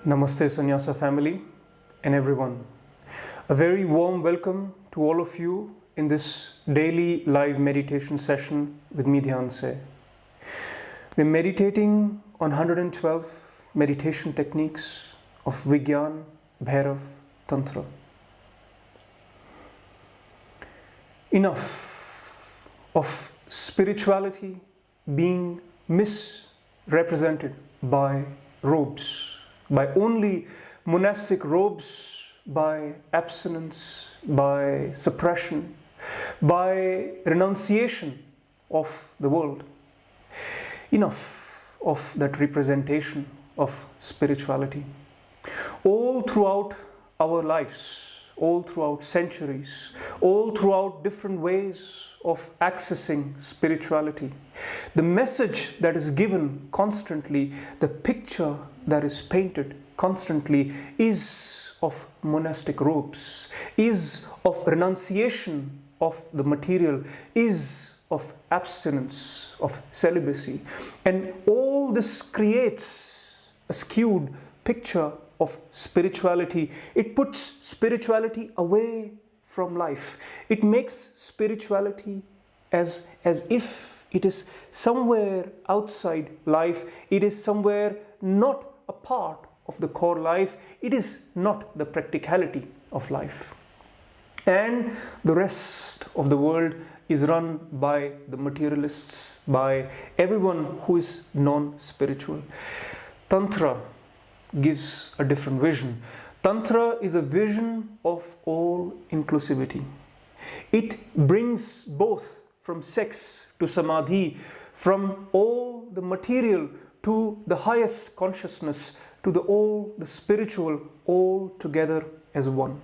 Namaste Sannyasa family and everyone. A very warm welcome to all of you in this daily live meditation session with me, Dhyanse. We're meditating on 112 meditation techniques of Vigyan Bhairav Tantra. Enough of spirituality being misrepresented by robes, by only monastic robes, by abstinence, by suppression, by renunciation of the world. Enough of that representation of spirituality. All throughout our lives, all throughout centuries, all throughout different ways of accessing spirituality, the message that is given constantly, the picture that is painted constantly is of monastic robes, is of renunciation of the material, is of abstinence, of celibacy. And all this creates a skewed picture of spirituality. It puts spirituality away from life. It makes spirituality as if it is somewhere outside life. It is somewhere not a part of the core life. It is not the practicality of life. And the rest of the world is run by the materialists, by everyone who is non-spiritual. Tantra gives a different vision. Tantra is a vision of all inclusivity. It brings both from sex to samadhi, from all the material to the highest consciousness, to the spiritual, all together as one.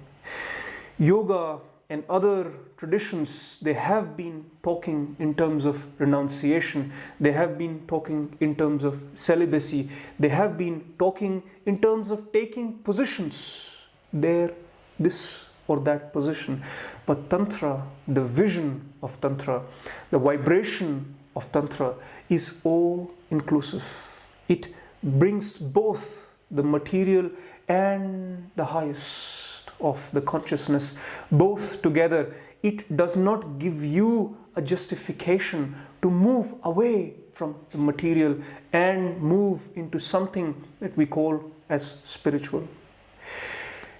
Yoga and other traditions, they have been talking in terms of renunciation. They have been talking in terms of celibacy. They have been talking in terms of taking positions there, this or that position. But Tantra, the vision of Tantra, the vibration of Tantra is all inclusive. It brings both the material and the highest of the consciousness, both together. It does not give you a justification to move away from the material and move into something that we call as spiritual.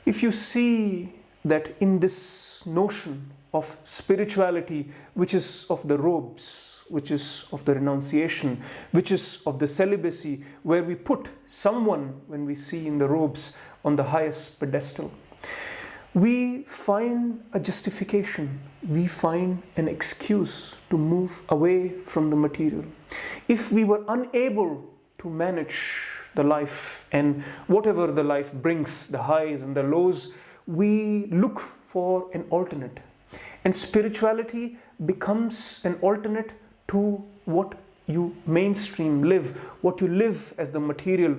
If you see that in this notion of spirituality, which is of the robes, which is of the renunciation, which is of the celibacy, where we put someone, when we see in the robes, on the highest pedestal, we find a justification, we find an excuse to move away from the material. If we were unable to manage the life and whatever the life brings, the highs and the lows, we look for an alternate. And spirituality becomes an alternate to what you mainstream live, what you live as the material.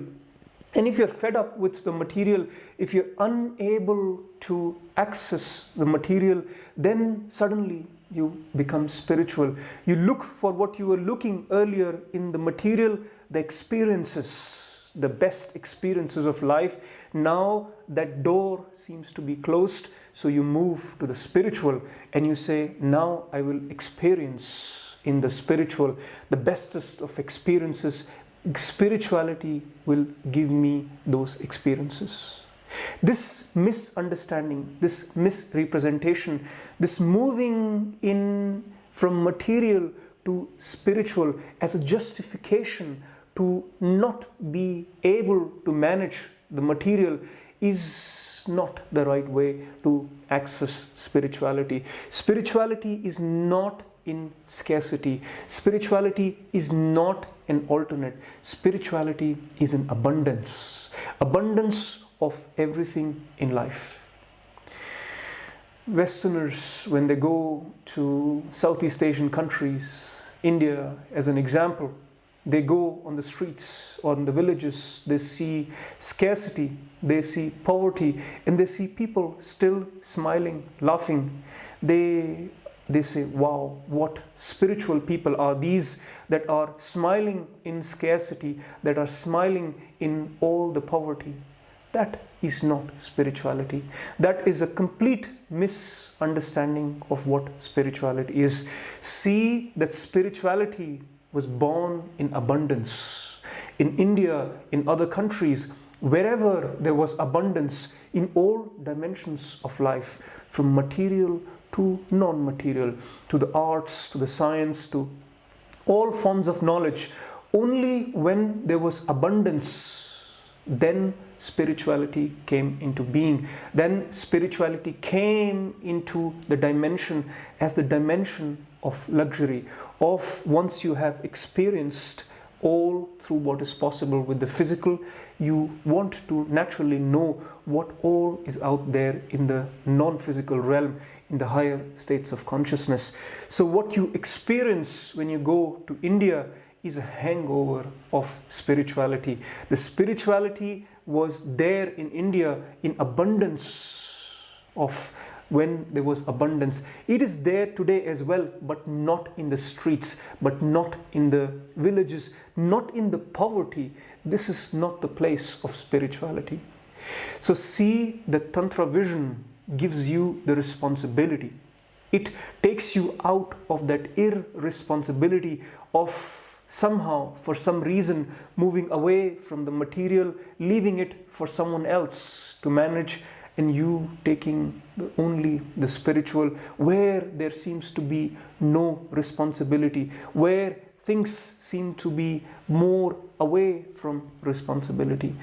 And if you're fed up with the material, if you're unable to access the material, then suddenly you become spiritual. You look for what you were looking earlier in the material, the experiences, the best experiences of life. Now that door seems to be closed, so you move to the spiritual and you say, now I will experience in the spiritual the bestest of experiences. Spirituality will give me those experiences. This misunderstanding, this misrepresentation, this moving in from material to spiritual as a justification to not be able to manage the material is not the right way to access spirituality. Spirituality is not in scarcity. Spirituality is not an alternate. Spirituality is an abundance. Abundance of everything in life. Westerners, when they go to Southeast Asian countries, India as an example, they go on the streets or in the villages, they see scarcity, they see poverty, and they see people still smiling, laughing. They say, wow, what spiritual people are these that are smiling in scarcity, that are smiling in all the poverty. that is not spirituality. That is a complete misunderstanding of what spirituality is. See that spirituality was born in abundance. In India, in other countries, wherever there was abundance in all dimensions of life, from material to non-material, to the arts, to the science, to all forms of knowledge, only when there was abundance, then spirituality came into being. Then spirituality came into the dimension as the dimension of luxury, of once you have experienced all through what is possible with the physical, you want to naturally know what all is out there in the non-physical realm, in the higher states of consciousness. So what you experience when you go to India is a hangover of spirituality. The spirituality was there in India in abundance of when there was abundance. It is there today as well, but not in the streets, but not in the villages, not in the poverty. This is not the place of spirituality. So see, the Tantra vision gives you the responsibility. It takes you out of that irresponsibility of somehow, for some reason, moving away from the material, leaving it for someone else to manage, and you taking only the spiritual, where there seems to be no responsibility, where things seem to be more away from responsibility.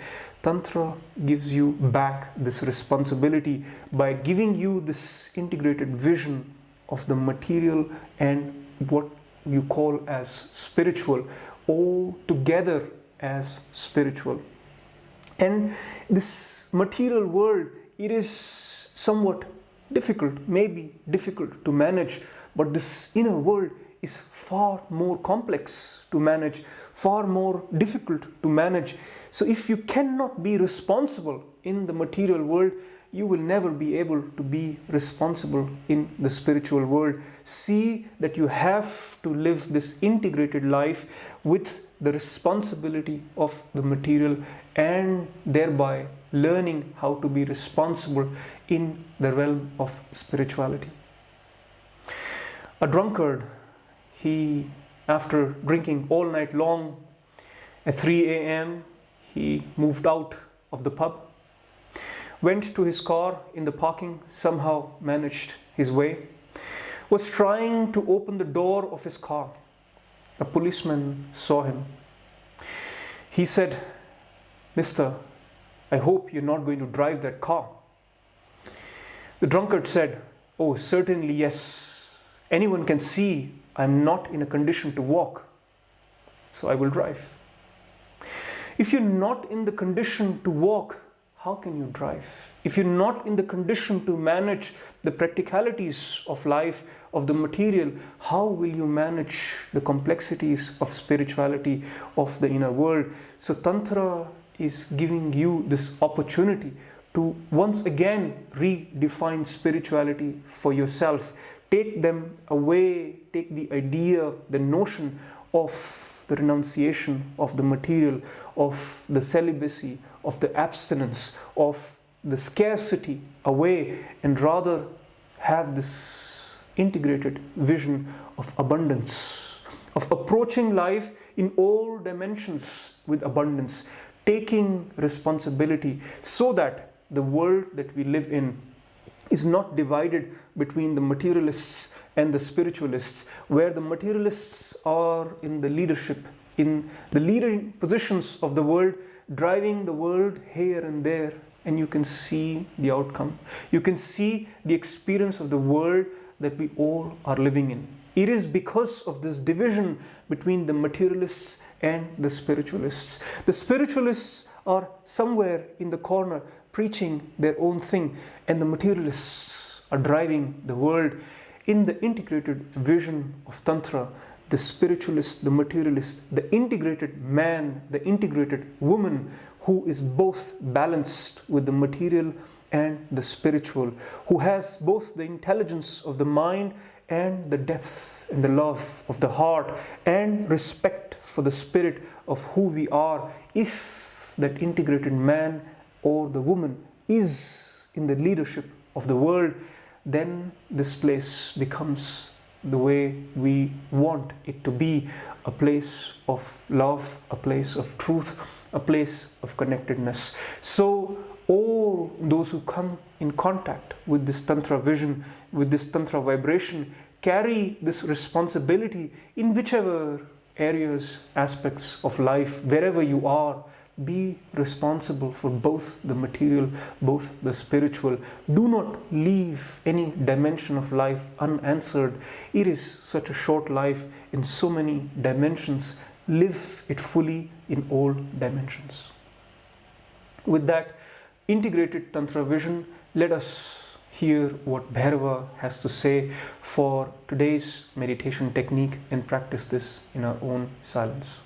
Tantra gives you back this responsibility by giving you this integrated vision of the material and what you call as spiritual, all together as spiritual. And this material world, it is somewhat difficult, maybe difficult to manage, but this inner world is far more complex to manage, far more difficult to manage. So if you cannot be responsible in the material world, you will never be able to be responsible in the spiritual world. See that you have to live this integrated life with the responsibility of the material, and thereby learning how to be responsible in the realm of spirituality. A drunkard, he, after drinking all night long, at 3 a.m., he moved out of the pub, went to his car in the parking, somehow managed his way, was trying to open the door of his car. A policeman saw him. He said, "Mister, I hope you're not going to drive that car." The drunkard said, "Oh, certainly yes. Anyone can see I'm not in a condition to walk, so I will drive." If you're not in the condition to walk, how can you drive? If you're not in the condition to manage the practicalities of life, of the material, how will you manage the complexities of spirituality, of the inner world? So Tantra is giving you this opportunity to once again redefine spirituality for yourself. Take them away, take the idea, the notion of the renunciation of the material, of the celibacy, of the abstinence, of the scarcity away, and rather have this integrated vision of abundance, of approaching life in all dimensions with abundance, taking responsibility so that the world that we live in is not divided between the materialists and the spiritualists, where the materialists are in the leadership, in the leading positions of the world, driving the world here and there, and you can see the outcome. You can see the experience of the world that we all are living in. It is because of this division between the materialists and the spiritualists. The spiritualists are somewhere in the corner preaching their own thing, and the materialists are driving the world. In the integrated vision of Tantra, the spiritualist, the materialist, the integrated man, the integrated woman, who is both balanced with the material and the spiritual, who has both the intelligence of the mind and the depth and the love of the heart and respect for the spirit of who we are. If that integrated man or the woman is in the leadership of the world, then this place becomes the way we want it to be, a place of love, a place of truth, a place of connectedness. So all those who come in contact with this Tantra vision, with this Tantra vibration, carry this responsibility in whichever areas, aspects of life, wherever you are. Be responsible for both the material, both the spiritual. Do not leave any dimension of life unanswered. It is such a short life in so many dimensions. Live it fully in all dimensions. With that integrated Tantra vision, let us hear what Bhairava has to say for today's meditation technique and practice this in our own silence.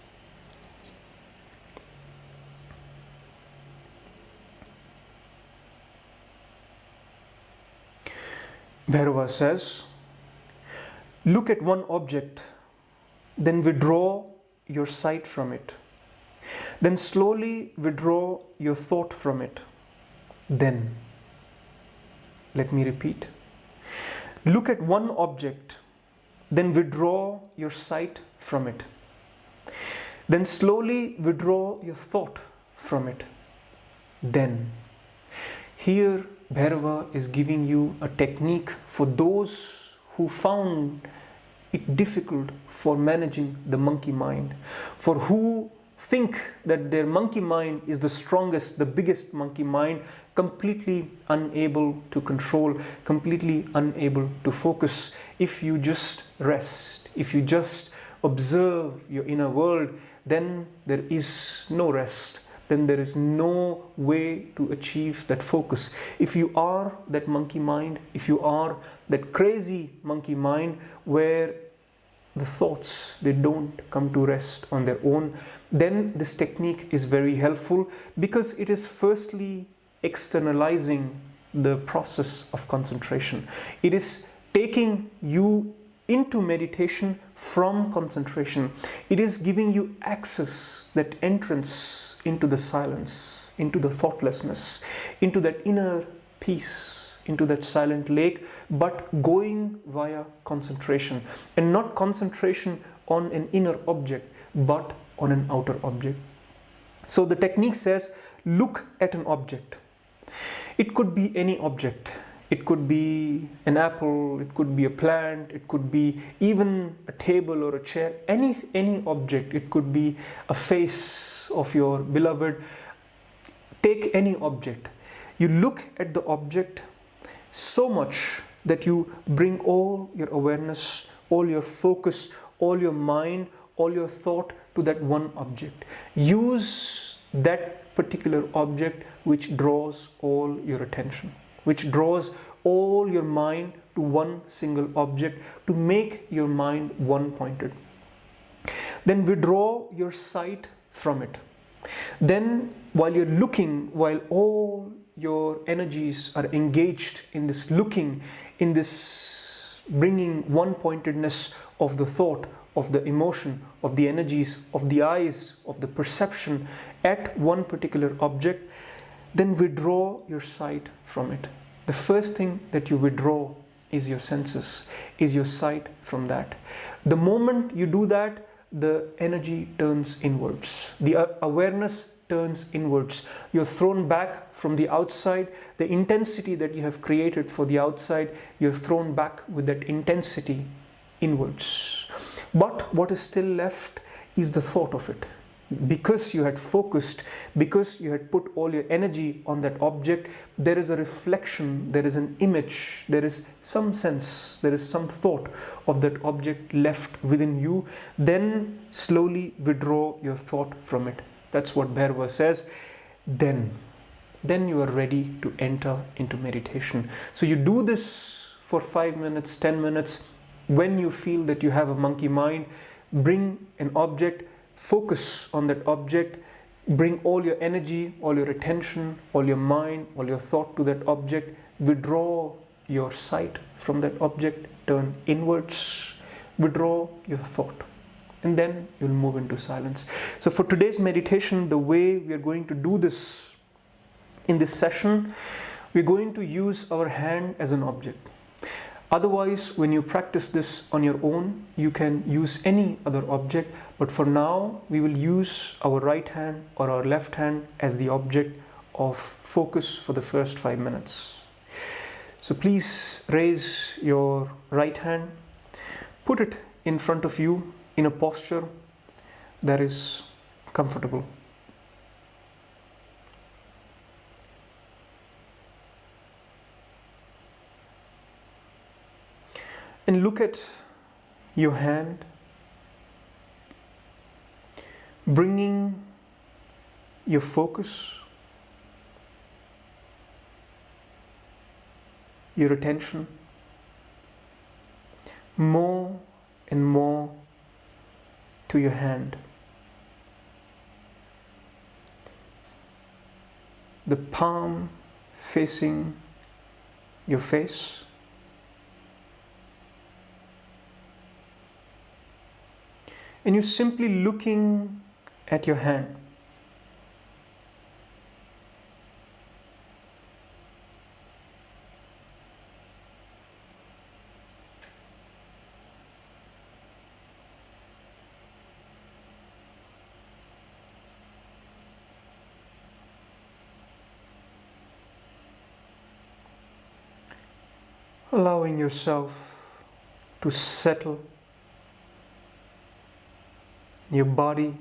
Bhairava says, look at one object, then withdraw your sight from it. Then slowly withdraw your thought from it. Then, let me repeat. Look at one object, then withdraw your sight from it. Then slowly withdraw your thought from it. Then, here Bhairava is giving you a technique for those who found it difficult for managing the monkey mind, for who think that their monkey mind is the strongest, the biggest monkey mind, completely unable to control, completely unable to focus. If you just rest, if you just observe your inner world, then there is no rest. Then there is no way to achieve that focus. If you are that monkey mind, if you are that crazy monkey mind where the thoughts, they don't come to rest on their own, then this technique is very helpful, because it is firstly externalizing the process of concentration. It is taking you into meditation from concentration. It is giving you access, that entrance into the silence, into the thoughtlessness, into that inner peace, into that silent lake, but going via concentration. And not concentration on an inner object, but on an outer object. So the technique says, look at an object. It could be any object. It could be an apple, it could be a plant, it could be even a table or a chair, any object. It could be a face of your beloved. Take any object. You look at the object so much that you bring all your awareness, all your focus, all your mind, all your thought to that one object. Use that particular object which draws all your attention, which draws all your mind to one single object, to make your mind one-pointed. Then withdraw your sight from it. Then while you're looking, while all your energies are engaged in this looking, in this bringing one-pointedness of the thought, of the emotion, of the energies, of the eyes, of the perception at one particular object, then withdraw your sight from it. The first thing that you withdraw is your senses, is your sight from that. The moment you do that, the energy turns inwards. The awareness turns inwards. You're thrown back from the outside. The intensity that you have created for the outside, you're thrown back with that intensity inwards. But what is still left is the thought of it. Because you had focused, because you had put all your energy on that object, there is a reflection, there is an image, there is some sense, there is some thought of that object left within you. Then slowly withdraw your thought from it. That's what Bhairava says. Then you are ready to enter into meditation. So you do this for 5 minutes, 10 minutes. When you feel that you have a monkey mind, bring an object, focus on that object, bring all your energy, all your attention, all your mind, all your thought to that object, withdraw your sight from that object, turn inwards, withdraw your thought, and then you'll move into silence. So for today's meditation, the way we are going to do this In this session, we're going to use our hand as an object. Otherwise, when you practice this on your own, you can use any other object. But for now, we will use our right hand or our left hand as the object of focus for the first 5 minutes. So please raise your right hand, put it in front of you in a posture that is comfortable. And look at your hand, bringing your focus, your attention more and more to your hand. The palm facing your face. And you're simply looking at your hand. Allowing yourself to settle your body,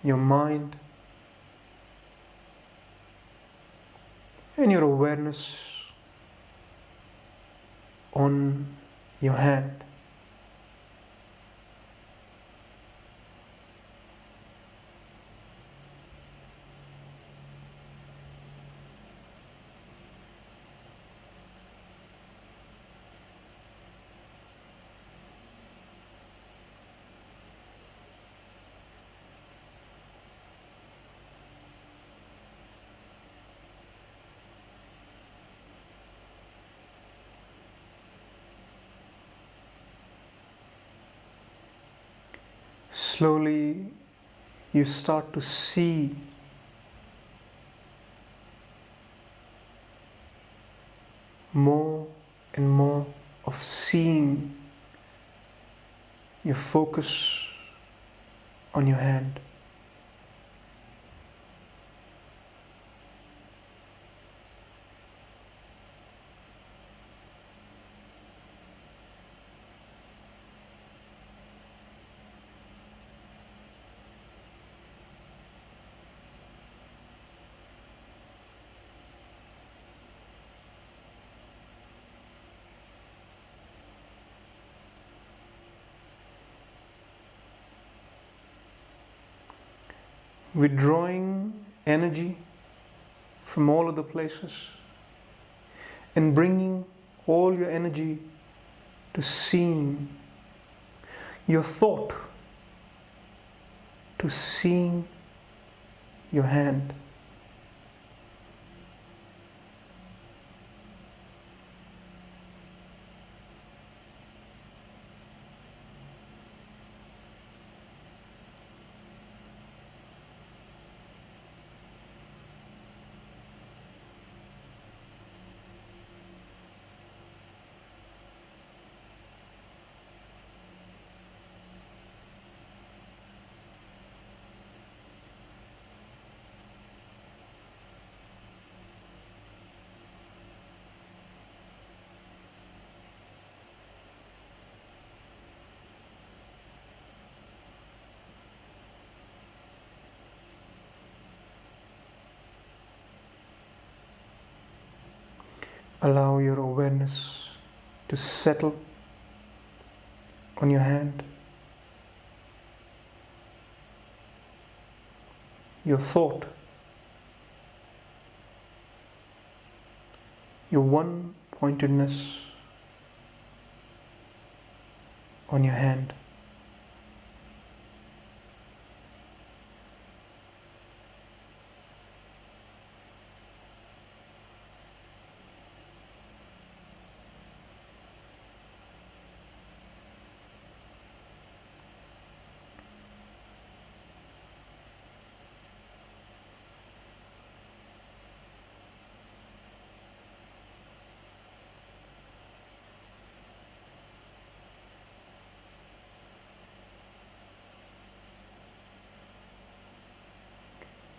your mind, and your awareness on your hand. Slowly, you start to see more and more of seeing your focus on your hand. Withdrawing energy from all other places and bringing all your energy to seeing your thought, to seeing your hand. Allow your awareness to settle on your hand, your thought, your one-pointedness on your hand.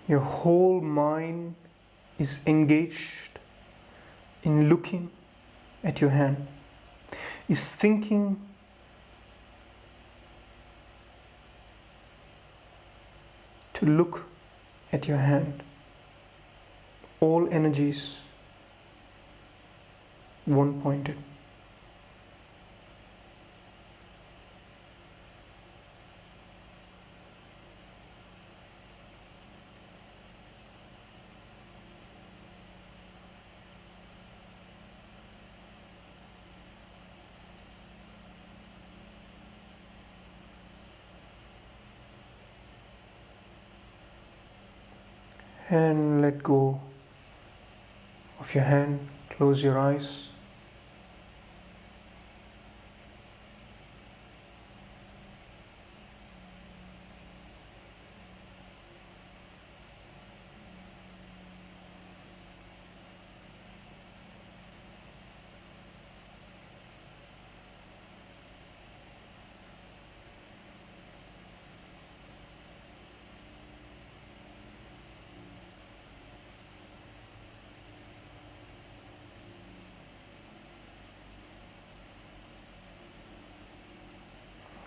Your whole mind is engaged in looking at your hand, is thinking to look at your hand. All energies one-pointed. And let go of your hand. Close your eyes.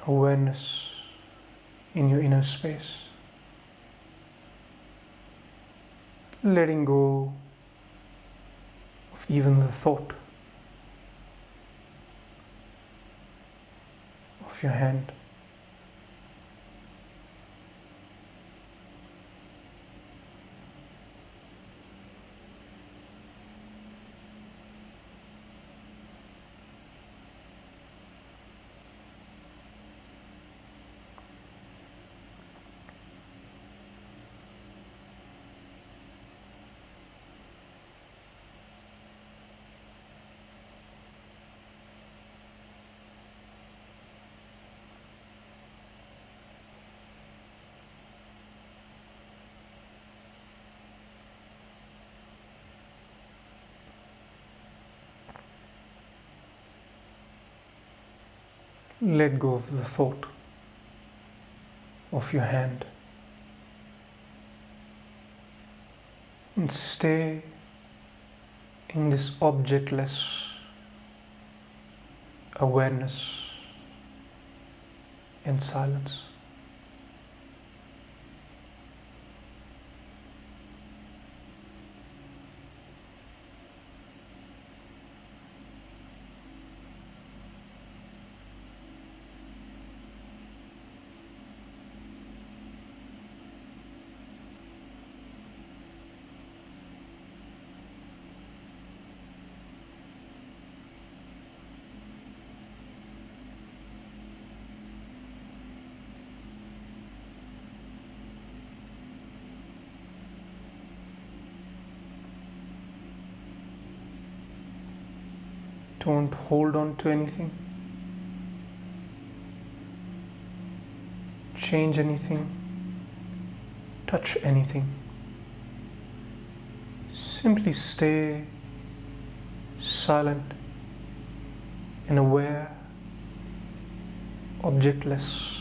Awareness in your inner space. Letting go of even the thought of your hand. Let go of the thought of your hand and stay in this objectless awareness and silence. Don't hold on to anything, change anything, touch anything. Simply stay silent and aware, objectless.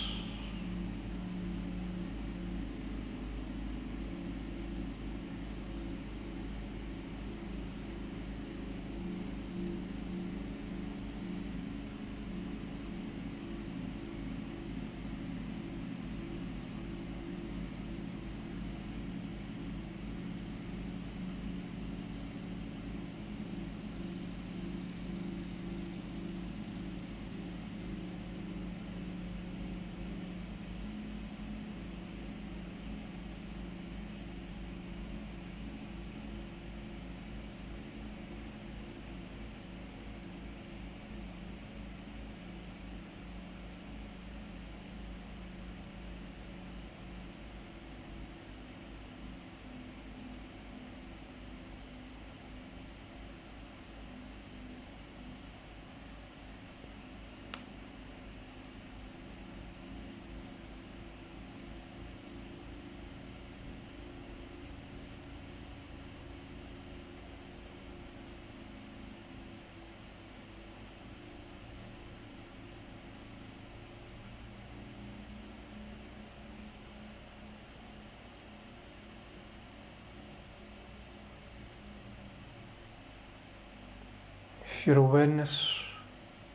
If your awareness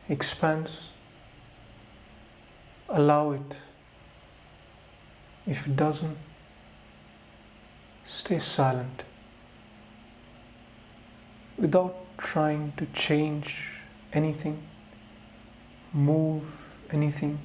expands, allow it. If it doesn't, stay silent without trying to change anything, move anything.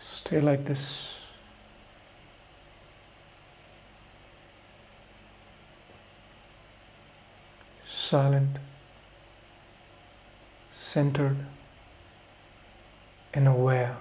Stay like this. Silent, centered, and aware.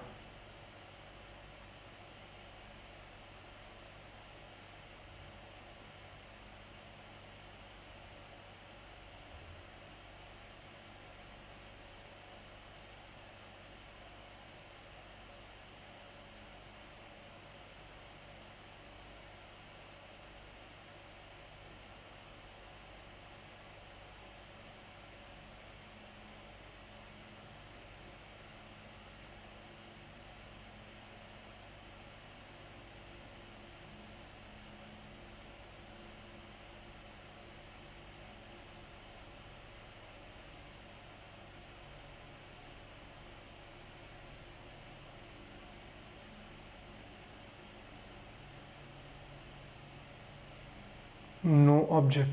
No object.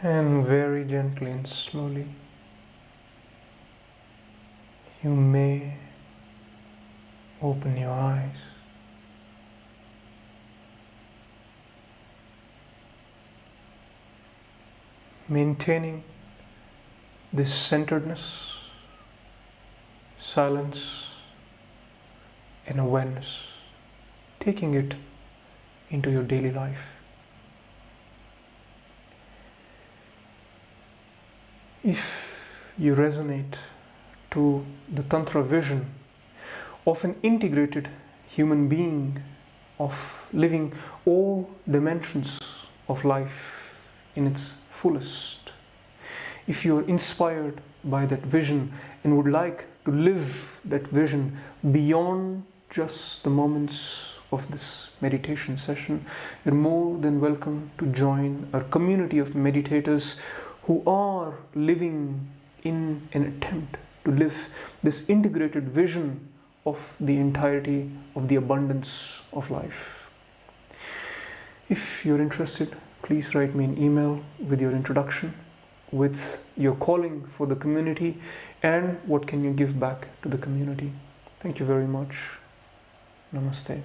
And very gently and slowly, you may open your eyes. Maintaining this centeredness, silence, and awareness, taking it into your daily life. If you resonate to the Tantra vision of an integrated human being, of living all dimensions of life in its fullest, if you are inspired by that vision and would like to live that vision beyond just the moments of this meditation session, you're more than welcome to join our community of meditators who are living in an attempt to live this integrated vision of the entirety of the abundance of life. If you're interested, please write me an email with your introduction, with your calling for the community, and what can you give back to the community. Thank you very much. Namaste.